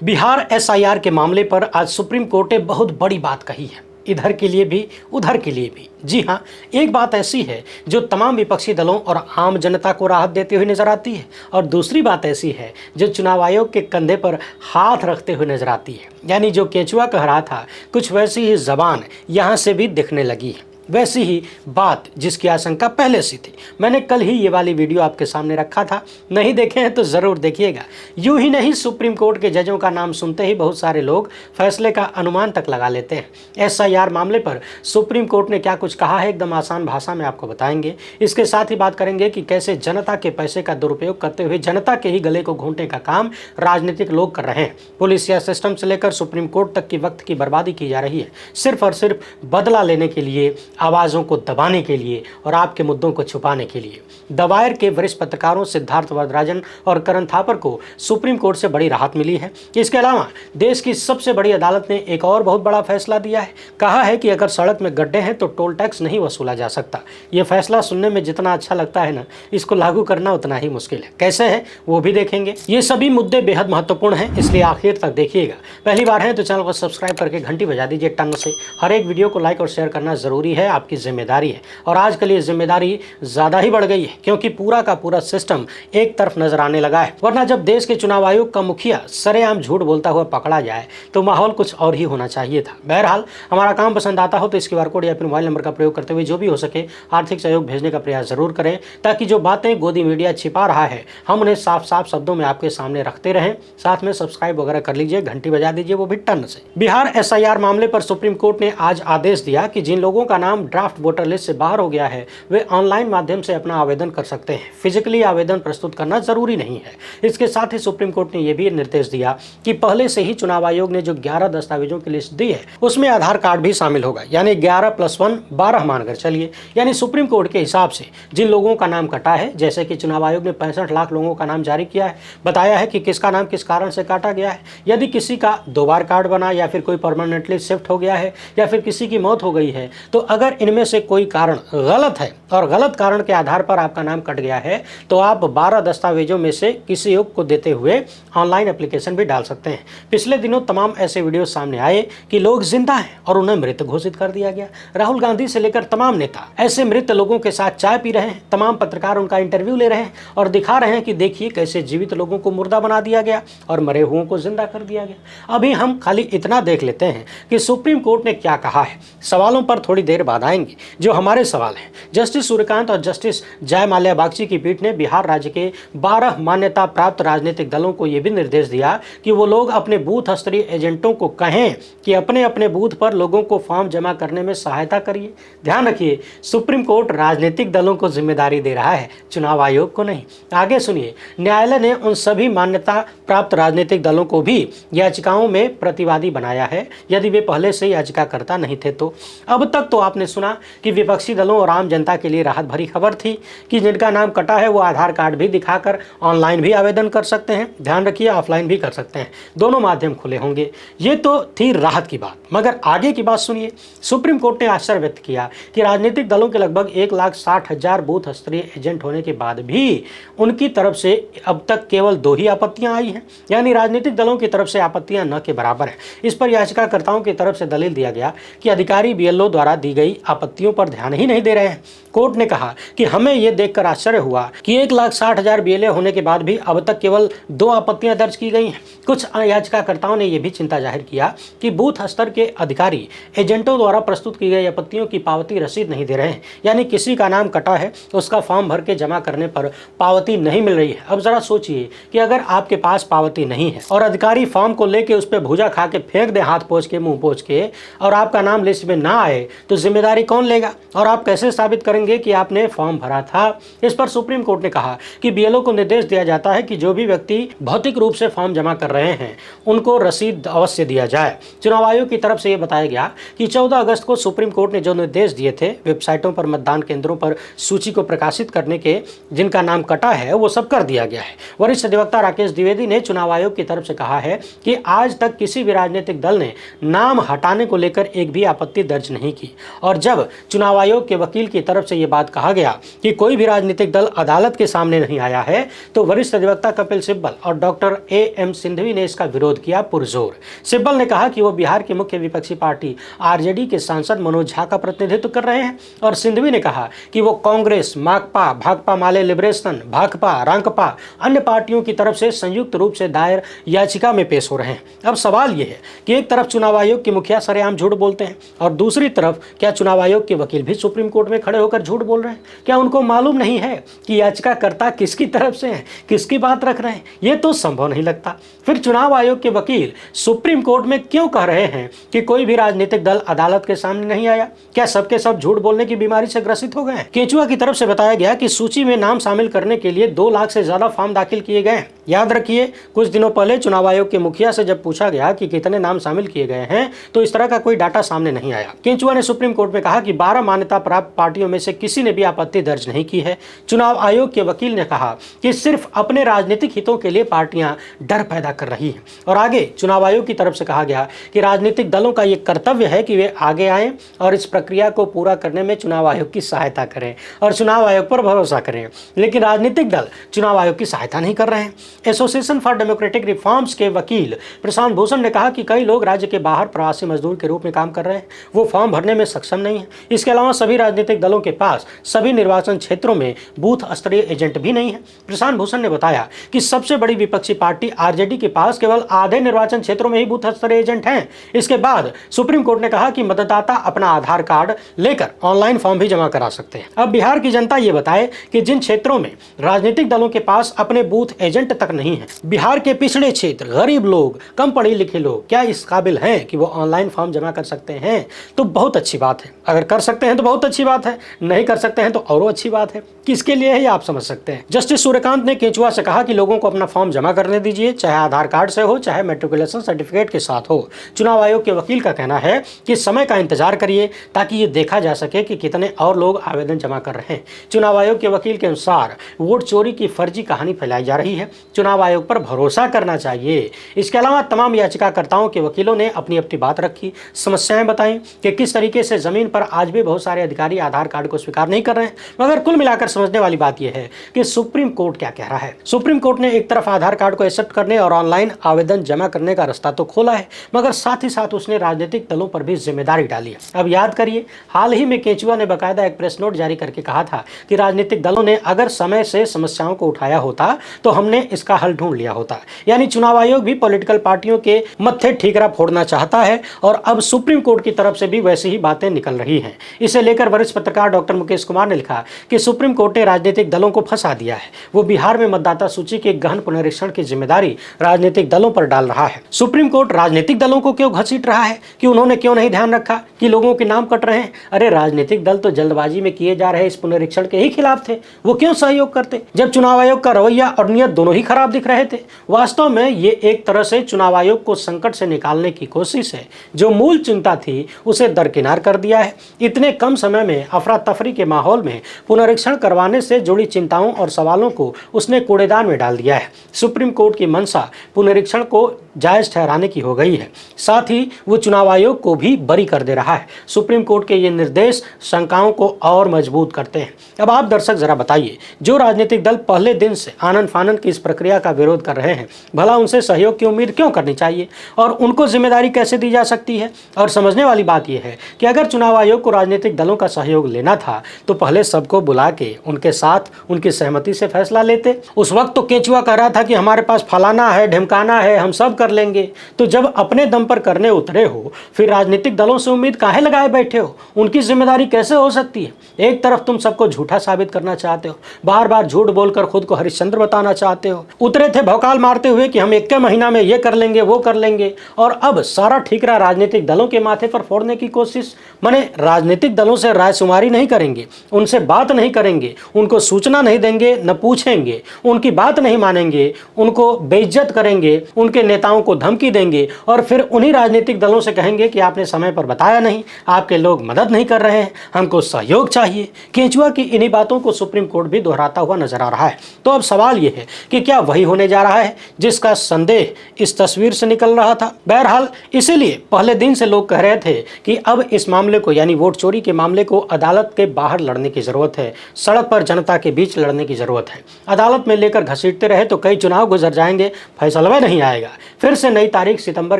Bihar SIR के मामले पर आज सुप्रीम कोर्ट ने बहुत बड़ी बात कही है, इधर के लिए भी उधर के लिए भी। जी हां, एक बात ऐसी है जो तमाम विपक्षी दलों और आम जनता को राहत देते हुए नजर आती है, और दूसरी बात ऐसी है जो चुनाव आयोग के कंधे पर हाथ रखते हुए नजर आती है। यानी जो केचुआ कह रहा था, कुछ वैसी ही जबान यहां से भी दिखने लगी है, वैसी ही बात जिसकी आशंका पहले से थी। मैंने कल ही ये वाली वीडियो आपके सामने रखा था, नहीं देखे हैं तो ज़रूर देखिएगा। यूं ही नहीं, सुप्रीम कोर्ट के जजों का नाम सुनते ही बहुत सारे लोग फैसले का अनुमान तक लगा लेते हैं। एसआईआर मामले पर सुप्रीम कोर्ट ने क्या कुछ कहा है, एकदम आसान भाषा में आपको बताएंगे। इसके साथ ही बात करेंगे कि कैसे जनता के पैसे का दुरुपयोग करते हुए जनता के ही गले को घोंटने का काम राजनीतिक लोग कर रहे हैं। पुलिस या सिस्टम से लेकर सुप्रीम कोर्ट तक की वक्त की बर्बादी की जा रही है, सिर्फ और सिर्फ बदला लेने के लिए, आवाज़ों को दबाने के लिए और आपके मुद्दों को छुपाने के लिए। दवायर के वरिष्ठ पत्रकारों सिद्धार्थ वरदराजन और करण थापर को सुप्रीम कोर्ट से बड़ी राहत मिली है। इसके अलावा देश की सबसे बड़ी अदालत ने एक और बहुत बड़ा फैसला दिया है। कहा है कि अगर सड़क में गड्ढे हैं तो टोल टैक्स नहीं वसूला जा सकता। यह फैसला सुनने में जितना अच्छा लगता है ना, इसको लागू करना उतना ही मुश्किल है। कैसे है वो भी देखेंगे। ये सभी मुद्दे बेहद महत्वपूर्ण हैं, इसलिए आखिर तक देखिएगा। पहली बार है तो चैनल को सब्सक्राइब करके घंटी बजा दीजिए टंग से। हर एक वीडियो को लाइक और शेयर करना जरूरी है, आपकी जिम्मेदारी है। और आजकल ये जिम्मेदारी ज्यादा ही बढ़ गई है, क्योंकि पूरा का पूरा सिस्टम एक तरफ नजर आने लगा है। वरना जब देश के चुनाव आयोग का मुखिया सरेआम झूठ बोलता हुआ पकड़ा जाए तो माहौल कुछ और ही होना चाहिए था। बहरहाल, हमारा काम पसंद आता हो तो इस QR कोड या फिर मोबाइल नंबर का प्रयोग करते हुए जो भी हो सके आर्थिक सहयोग भेजने का प्रयास जरूर करें, ताकि जो बातें गोदी मीडिया छिपा रहा है हम उन्हें साफ साफ शब्दों में आपके सामने रखते रहें। साथ में सब्सक्राइब वगैरह कर लीजिए, घंटी बजा दीजिए, वो भी टन से। बिहार एसआईआर मामले पर सुप्रीम कोर्ट ने आज आदेश दिया कि जिन लोगों का नाम ड्राफ्ट वोटर लिस्ट से बाहर हो गया है वे ऑनलाइन माध्यम से अपना आवेदन कर सकते हैं। फिजिकली आवेदन प्रस्तुत करना जरूरी नहीं है। इसके साथ ही सुप्रीम कोर्ट ने यह भी निर्देश दिया कि पहले से ही चुनाव आयोग ने जो 11 दस्तावेजों की लिस्ट दी है उसमें आधार कार्ड भी शामिल होगा, यानी 11 + 1 12 मानकर चलिए। यानी सुप्रीम कोर्ट के हिसाब से जिन लोगों का नाम कटा है, जैसे कि चुनाव आयोग ने 65 लाख लोगों का नाम जारी किया है, बताया है कि किसका नाम किस कारण से काटा गया है। यदि किसी का 2 बार कार्ड बना, या फिर कोई परमानेंटली शिफ्ट हो गया है, या फिर किसी की मौत हो गई है, तो अगर इनमें से कोई कारण गलत है और गलत कारण के आधार पर आपका नाम कट गया है तो आप 12 दस्तावेजों में से किसी एक को देते हुए ऑनलाइन एप्लीकेशन भी डाल सकते हैं। पिछले दिनों तमाम ऐसे वीडियो सामने आए कि लोग जिंदा हैं और उन्हें मृत घोषित कर दिया गया। राहुल गांधी से लेकर तमाम नेता ऐसे मृत लोगों के साथ चाय पी रहे हैं, तमाम पत्रकार उनका इंटरव्यू ले रहे हैं और दिखा रहे हैं कि देखिए कैसे जीवित लोगों को मुर्दा बना दिया गया और मरे हुओं को जिंदा कर दिया गया। अभी हम खाली इतना देख लेते हैं कि सुप्रीम कोर्ट ने क्या कहा है। सवालों पर थोड़ी देर बाद आएंगे जो हमारे सवाल हैं। जस्टिस सूर्यकांत और जस्टिस जय माल्या बागची की पीठ ने बिहार राज्य के 12 मान्यता प्राप्त राजनीतिक दलों को यह भी निर्देश दिया कि वो लोग अपने बूथ स्तरीय एजेंटों को कहें कि अपने अपने बूथ पर लोगों को फॉर्म जमा करने में सहायता करिए। ध्यान रखिए, सुप्रीम कोर्ट राजनीतिक दलों को जिम्मेदारी दे रहा है, चुनाव आयोग को नहीं। आगे सुनिए, न्यायालय ने उन सभी मान्यता प्राप्त राजनीतिक दलों को भी याचिकाओं में प्रतिवादी बनाया है यदि वे पहले से याचिकाकर्ता नहीं थे तो। अब तक तो आपने सुना कि विपक्षी दलों और आम जनता के लिए राहत भरी खबर थी कि जिनका नाम कटा है वो आधार कार्ड भी दिखाकर ऑनलाइन भी आवेदन कर सकते हैं। ध्यान रखिए, ऑफलाइन भी कर सकते हैं, दोनों माध्यम खुले होंगे। ये तो थी राहत की बात, मगर आगे की बात सुनिए। सुप्रीम कोर्ट ने आश्चर्य व्यक्त किया कि राजनीतिक दलों के लगभग 1,60,000 बूथ स्तरीय एजेंट होने के बाद भी उनकी तरफ से अब तक केवल 2 ही आपत्तियां आई हैं, यानी राजनीतिक दलों की तरफ से आपत्तियां न के बराबर है। इस पर याचिकाकर्ताओं की तरफ से दलील दिया गया कि अधिकारी BLO द्वारा दी गई आपत्तियों पर ध्यान ही नहीं दे रहे हैं। कोर्ट ने कहा कि हमें यह देखकर आश्चर्य हुआ कि 1,60,000 BLA होने के बाद भी अब तक केवल 2 आपत्तियां दर्ज की गई हैं। कुछ याचिकाकर्ताओं ने यह भी चिंता जाहिर किया कि बूथ स्तर के अधिकारी एजेंटों द्वारा प्रस्तुत की गई आपत्तियों की पावती रसीद नहीं दे रहे हैं, यानी किसी का नाम कटा है उसका फॉर्म भर के जमा करने पर पावती नहीं मिल रही है। अब जरा सोचिए कि अगर आपके पास पावती नहीं है और अधिकारी फॉर्म को लेके उस पर भूजा खा के फेंक दे, हाथ पोंछ के, मुंह पोंछ के, और आपका नाम लिस्ट में ना आए तो जिम्मेदारी कौन लेगा और आप कैसे साबित करेंगे कि आपने फॉर्म भरा था। इस पर सुप्रीम कोर्ट ने कहा कि BLO को निर्देश दिया जाता है कि जो भी व्यक्ति भौतिक रूप से फॉर्म जमा कर रहे हैं उनको रसीद अवश्य दिया जाए। चुनाव आयोग की तरफ से यह बताया गया कि 14 अगस्त को सुप्रीम कोर्ट ने जो निर्देश दिए थे वेबसाइटों पर मतदान केंद्रों पर सूची को प्रकाशित करने के, जिनका नाम कटा है वो सब कर दिया गया है। वरिष्ठ अधिवक्ता राकेश द्विवेदी ने चुनाव आयोग की तरफ से कहा है कि आज तक किसी भी राजनीतिक दल ने नाम हटाने को लेकर एक भी आपत्ति दर्ज नहीं की और जब चुनाव आयोग के वकील की तरफ से ये बात कहा गया कि कोई भी राजनीतिक दल अदालत के सामने नहीं आया है, तो वरिष्ठ अधिवक्ता कपिल सिब्बल और डॉक्टर एएम सिंघवी ने इसका विरोध किया पुरजोर। सिब्बल ने कहा कि वो बिहार की मुख्य विपक्षी पार्टी आरजेडी के सांसद मनोज झा का प्रतिनिधित्व कर रहे हैं, और सिंघवी ने कहा कि वो कांग्रेस, माकपा, भाकपा माले लिबरेशन, भाकपा, रांकपा, अन्य पार्टियों की तरफ से संयुक्त रूप से दायर याचिका में पेश हो रहे हैं। अब सवाल यह है कि एक तरफ चुनाव आयोग के मुखिया सरेआम झूठ बोलते हैं और दूसरी तरफ क्या चुनाव आयोग के वकील भी सुप्रीम कोर्ट में खड़े होकर झूठ बोल रहे हैं? क्या उनको मालूम नहीं है कि याचिकाकर्ता किसकी तरफ से है, किसकी बात रख रहे हैं? यह तो संभव नहीं लगता। फिर चुनाव आयोग के वकील सुप्रीम कोर्ट में क्यों कह रहे हैं कि कोई भी राजनीतिक दल अदालत के सामने नहीं आया? क्या सबके सब झूठ बोलने की बीमारी से ग्रसित हो गए हैं? केंचुआ की तरफ से बताया गया कि सूची में नाम शामिल करने के लिए 2 लाख से ज्यादा फॉर्म दाखिल किए गए हैं। याद रखिए, कुछ दिनों पहले चुनाव आयोग के मुखिया से जब पूछा गया कि कितने नाम शामिल किए गए हैं, तो इस तरह का कोई डाटा सामने नहीं आया। केंचुआ ने सुप्रीम कोर्ट में कहा कि 12 मान्यता प्राप्त पार्टियों में से किसी ने भी आपत्ति दर्ज नहीं की है। चुनाव आयोग के वकील ने कहा कि सिर्फ अपने राजनीतिक हितों के लिए पार्टियां डर पैदा कर रही हैं। और आगे चुनाव आयोग की तरफ से कहा गया कि राजनीतिक दलों का यह कर्तव्य है कि वे आगे आएं और इस प्रक्रिया को पूरा करने में चुनाव आयोग की सहायता करें और चुनाव आयोग पर भरोसा करें। लेकिन राजनीतिक दल चुनाव आयोग की सहायता नहीं कर रहे हैं। एसोसिएशन फॉर डेमोक्रेटिक रिफॉर्म्स के वकील प्रशांत भूषण ने कहा कि कई लोग राज्य के बाहर प्रवासी मजदूर के रूप में काम कर रहे हैं, वो फॉर्म भरने में सक्षम नहीं है। इसके अलावा सभी राजनीतिक दलों के पास सभी निर्वाचन क्षेत्रों में बूथ स्तरीय एजेंट भी नहीं है। प्रशांत भूषण ने बताया कि सबसे बड़ी विपक्षी पार्टी आरजेडी के पास केवल आधे निर्वाचन क्षेत्रों में ही बूथ स्तरीय एजेंट हैं। इसके बाद सुप्रीम कोर्ट ने कहा कि मतदाता अपना आधार कार्ड लेकर ऑनलाइन फॉर्म भी जमा करा सकते हैं। अब बिहार की जनता ये बताए कि जिन क्षेत्रों में राजनीतिक दलों के पास अपने बूथ एजेंट तक नहीं है, बिहार के पिछड़े क्षेत्र, गरीब लोग, कम पढ़े लिखे लोग क्या इस काबिल हैं कि वो ऑनलाइन फॉर्म जमा कर सकते हैं? तो बहुत अच्छी बात है। अगर कर सकते हैं तो बहुत अच्छी बात है, नहीं कर सकते हैं तो और अच्छी बात है। किसके लिए है ये आप समझ सकते हैं। जस्टिस सूर्यकांत ने केंचुआ से कहा कि लोगों को अपना फॉर्म जमा करने दीजिए, चाहे आधार कार्ड से हो, चाहे मैट्रिकुलेशन सर्टिफिकेट के साथ हो। चुनाव आयोग के वकील का कहना है कि समय का इंतजार करिए ताकि ये देखा जा सके कि कितने और लोग आवेदन जमा कर रहे हैं। चुनाव आयोग के वकील के अनुसार वोट चोरी की फर्जी कहानी फैलाई जा रही है। चुनाव आयोग पर भरोसा करना चाहिए। इसके अलावा तमाम याचिकाकर्ताओं के वकीलों ने अपनी अपनी बात रखी, समस्याएं बताई कि किस तरीके से जमीन पर आज भी बहुत सारे अधिकारी आधार कार्ड को स्वीकार नहीं कर रहे हैं। मगर कुल मिलाकर समझने वाली बात यह है कि सुप्रीम कोर्ट क्या कह रहा है। सुप्रीम कोर्ट ने एक तरफ आधार कार्ड को एक्सेप्ट करने और ऑनलाइन आवेदन जमा करने का रास्ता तो खोला है, मगर साथ ही साथ उसने राजनीतिक दलों पर भी जिम्मेदारी डाली है। अब याद करिए, हाल ही में केंचुआ ने बाकायदा एक प्रेस नोट जारी करके कहा था कि राजनीतिक दलों ने अगर समय से समस्याओं को उठाया होता तो हमने इसका हल ढूंढ लिया होता। यानी चुनाव आयोग भी पॉलिटिकल पार्टियों के मत्थे ठीकरा फोड़ना चाहता है और अब सुप्रीम कोर्ट की तरफ से भी वैसी ही बातें निकल रही हैं। इसे लेकर वरिष्ठ पत्रकार डॉक्टर मुकेश कुमार ने लिखा कि सुप्रीम कोर्ट ने राजनीतिक दलों को फंसा दिया है। वो बिहार में मतदाता सूची के गहन पुनरीक्षण की जिम्मेदारी राजनीतिक दलों पर डाल रहा है। सुप्रीम कोर्ट राजनीतिक दलों को क्यों घसीट रहा है कि उन्होंने क्यों नहीं ध्यान रखा कि लोगों के नाम कट रहे हैं? अरे राजनीतिक दल तो जल्दबाजी में किए जा रहे इस पुनरीक्षण के ही खिलाफ थे, वो क्यों सहयोग करते जब चुनाव आयोग का रवैया और नियत दोनों ही खराब दिख रहे थे। वास्तव में ये एक तरह से चुनाव आयोग को संकट से निकालने की कोशिश है। जो मूल चिंता थी उसे दरकिनार कर दिया है। इतने कम समय में अफरा तफरी के माहौल में पुनरीक्षण करवाने से जुड़ी चिंताओं और सवालों को उसने कूड़ेदान में डाल दिया है। सुप्रीम कोर्ट की मंशा पुनरीक्षण को जायज ठहराने की हो गई है, साथ ही वो चुनाव आयोग को भी बरी कर दे रहा है। सुप्रीम कोर्ट के ये निर्देश शंकाओं को और मजबूत करते हैं। अब आप दर्शक जरा बताइए, जो राजनीतिक दल पहले दिन से आनन फानन की इस प्रक्रिया का विरोध कर रहे हैं, भला उनसे सहयोग की उम्मीद क्यों करनी चाहिए और उनको जिम्मेदारी कैसे दी जा सकती है? और समझने वाली बात यह है कि अगर चुनाव आयोग को राजनीतिक दलों का सहयोग लेना था तो पहले सबको बुला के उनके साथ उनकी सहमति से फैसला लेते। उस वक्त तो केंचुआ कह रहा था कि हमारे पास फलाना है, ढिमकाना है, हम सब कर लेंगे। तो जब अपने दम पर करने उतरे हो, फिर राजनीतिक दलों से उम्मीद काहे लगाए बैठे हो? उनकी जिम्मेदारी कैसे हो सकती है? एक तरफ तुम सबको झूठा साबित करना चाहते हो, बार बार झूठ बोलकर खुद को हरिश्चंद्र बताना चाहते हो। उतरे थे भौकाल मारते हुए कि हम 1 महीना में ये कर लेंगे, वो कर लेंगे, और अब सारा ठीकरा राजनीतिक दलों के माथे पर फोड़ने की कोशिश। माने राजनीतिक दलों से रायशुमारी नहीं करेंगे, उनसे बात नहीं करेंगे, उनको सूचना नहीं देंगे, न पूछेंगे, उनकी बात नहीं मानेंगे, उनको बेइज्जत करेंगे, उनके नेताओं को धमकी देंगे और फिर उन्हीं राजनीतिक दलों से कहेंगे कि आपने समय पर बताया नहीं, आपके लोग मदद नहीं कर रहे हैं, हमको सहयोग चाहिए। केंचुआ की इन्हीं बातों को सुप्रीम कोर्ट भी दोहराता हुआ नजर आ रहा है। तो अब सवाल यह है कि क्या वही होने जा रहा है जिसका संदेह इस तस्वीर से निकल रहा था? बहरहाल इसीलिए पहले दिन से लोग कह रहे थे कि अब इस मामले मामले को यानी वोट चोरी के मामले को अदालत के बाहर लड़ने की जरूरत है, सड़क पर जनता के बीच लड़ने की जरूरत है। अदालत में लेकर घसीटते रहे तो कई चुनाव गुजर जाएंगे, फैसला नहीं आएगा। फिर से नई तारीख सितंबर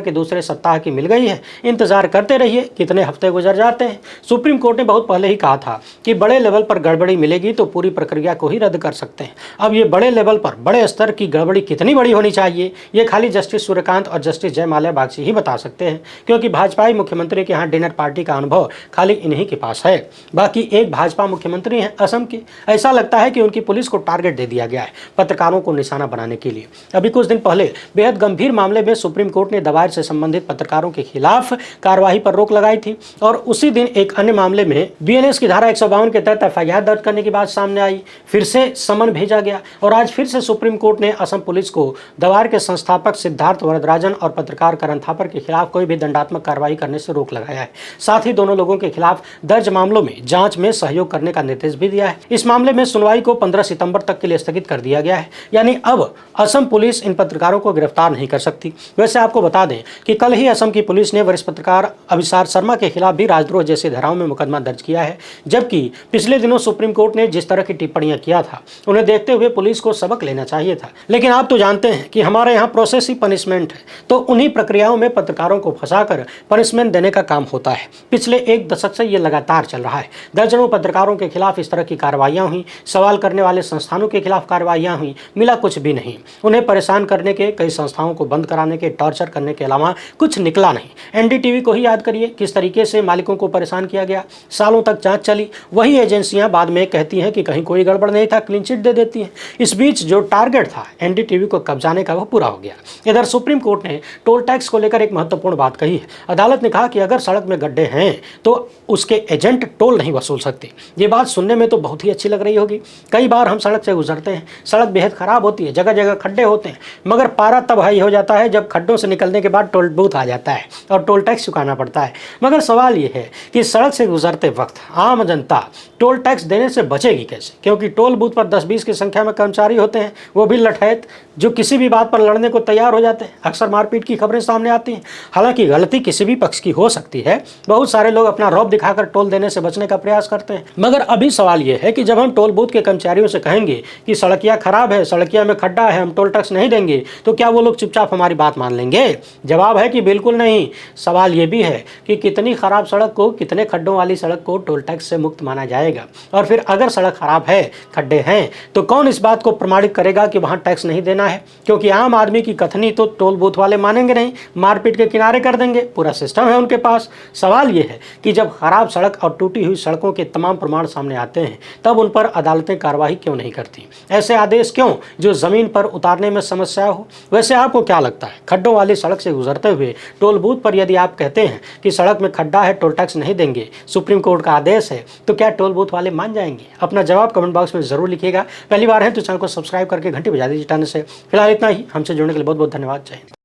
के दूसरे सप्ताह की मिल गई है, इंतजार करते रहिए। कितने हफ्ते गुजर जाते हैं। सुप्रीम कोर्ट ने बहुत पहले ही कहा था कि बड़े लेवल पर गड़बड़ी मिलेगी तो पूरी प्रक्रिया को ही रद्द कर सकते हैं। अब ये बड़े लेवल पर बड़े स्तर की गड़बड़ी कितनी बड़ी होनी चाहिए, ये खाली जस्टिस सूर्यकांत और जस्टिस जयमाल्या बागची ही बता सकते हैं, क्योंकि भाजपाई मुख्यमंत्री के यहाँ डिनर पार्टी का अनुभव खाली इन्हीं के पास है। बाकी एक भाजपा मुख्यमंत्री हैं असम के, ऐसा लगता है कि उनकी पुलिस को टारगेट दे दिया गया है पत्रकारों को निशाना बनाने के लिए। अभी कुछ दिन पहले बेहद गंभीर मामले में सुप्रीम कोर्ट ने दवायर से संबंधित पत्रकारों के खिलाफ कार्रवाई पर रोक लगाई थी, और उसी दिन एक अन्य मामले में बीएनएस की धारा 152 के तहत एफआईआर दर्ज करने की बात सामने आई। फिर से समन भेजा गया और आज फिर से सुप्रीम कोर्ट ने असम पुलिस को दवायर के संस्थापक सिद्धार्थ वरदराजन और पत्रकार करण थापर के खिलाफ कोई भी दंडात्मक कार्रवाई करने से रोक लगाया है। साथ ही दोनों लोगों के खिलाफ दर्ज मामलों में जांच में सहयोग करने का निर्देश भी दिया है। इस मामले में सुनवाई को 15 सितंबर तक के लिए स्थगित कर दिया गया है, यानी अब असम पुलिस इन पत्रकारों को गिरफ्तार नहीं कर सकती। वैसे आपको बता दें कि कल ही असम की पुलिस ने वरिष्ठ पत्रकार अभिसार शर्मा के खिलाफ भी राजद्रोह जैसे धाराओं में मुकदमा दर्ज किया है, जबकि पिछले दिनों सुप्रीम कोर्ट ने जिस तरह की टिप्पणियां किया था उन्हें देखते हुए पुलिस को सबक लेना चाहिए था। लेकिन आप तो जानते हैं कि हमारे यहाँ प्रोसेस ही पनिशमेंट है, तो उन्हीं प्रक्रियाओं में पत्रकारों को फंसाकर पनिशमेंट देने का काम होता है। पिछले एक दशक से ये लगातार चल रहा है। दर्जनों पत्रकारों के खिलाफ इस तरह की कार्रवाइयां हुई, सवाल करने वाले संस्थानों के खिलाफ कार्रवाइयां हुई, मिला कुछ भी नहीं। उन्हें परेशान करने के, कई संस्थाओं को बंद कराने के, टॉर्चर करने के अलावा कुछ निकला नहीं। एनडीटीवी को ही याद करिए, किस तरीके से मालिकों को परेशान किया गया, सालों तक जांच चली। वही एजेंसियां बाद में कहती हैं कि कहीं कोई गड़बड़ नहीं था, क्लीन चिट दे देती हैं। इस बीच जो टारगेट था एनडीटीवी को कब्जाने का, वो पूरा हो गया। इधर सुप्रीम कोर्ट ने टोल टैक्स को लेकर एक महत्वपूर्ण बात कही है। अदालत ने कहा कि अगर सड़क में गड्ढे हैं तो उसके एजेंट टोल नहीं वसूल सकते। ये बात सुनने में तो बहुत ही अच्छी लग रही होगी। कई बार हम सड़क से गुजरते हैं, सड़क बेहद खराब होती है, जगह जगह खड्डे होते हैं, मगर पारा तब हाई हो जाता है जब खड्डों से निकलने के बाद टोल बूथ आ जाता है और टोल टैक्स चुकाना पड़ता है। मगर सवाल ये है कि सड़क से गुजरते वक्त आम जनता टोल टैक्स देने से बचेगी कैसे, क्योंकि टोल बूथ पर 10-20 की संख्या में कर्मचारी होते हैं, वो भी लठैत, जो किसी भी बात पर लड़ने को तैयार हो जाते हैं। अक्सर मारपीट की खबरें सामने आती हैं। हालांकि गलती किसी भी पक्ष की हो सकती है, बहुत सारे लोग अपना रौब दिखाकर टोल देने से बचने का प्रयास करते हैं। मगर अभी सवाल यह है कि जब हम टोल बूथ के कर्मचारियों से कहेंगे कि सड़कियां खराब है, सड़कियां में खड्डा है, हम टोल टैक्स नहीं देंगे, तो क्या वो लोग चुपचाप हमारी बात मान लेंगे? जवाब है कि बिल्कुल नहीं। सवाल ये भी है कि कितनी खराब सड़क को, कितने खड्डों वाली सड़क को टोल टैक्स से मुक्त माना जाएगा, और फिर अगर सड़क खराब है, खड्डे हैं, तो कौन इस बात को प्रमाणित करेगा कि वहां टैक्स नहीं देना है? क्योंकि आम आदमी की कथनी तो टोल बूथ वाले मानेंगे नहीं, मारपीट के किनारे कर देंगे, पूरा सिस्टम है उनके पास। सवाल यह है कि जब खराब सड़क और टूटी हुई सड़कों के तमाम प्रमाण सामने आते हैं, तब उन पर अदालतें कार्रवाई क्यों नहीं करती? ऐसे आदेश क्यों जो जमीन पर उतारने में समस्या हो? वैसे आपको क्या लगता है, खड्डों वाली सड़क से गुजरते हुए टोल बूथ पर यदि आप कहते हैं कि सड़क में खड्डा है, टोल टैक्स नहीं देंगे, सुप्रीम कोर्ट का आदेश है, तो क्या टोल बूथ वाले मान जाएंगे? अपना जवाब कमेंट बॉक्स में जरूर लिखिएगा। पहली बार है तो चैनल को सब्सक्राइब करके घंटी बजा दीजिए टाने से। फिलहाल इतना ही। हमसे जुड़ने के लिए बहुत बहुत धन्यवाद। जय हिंद।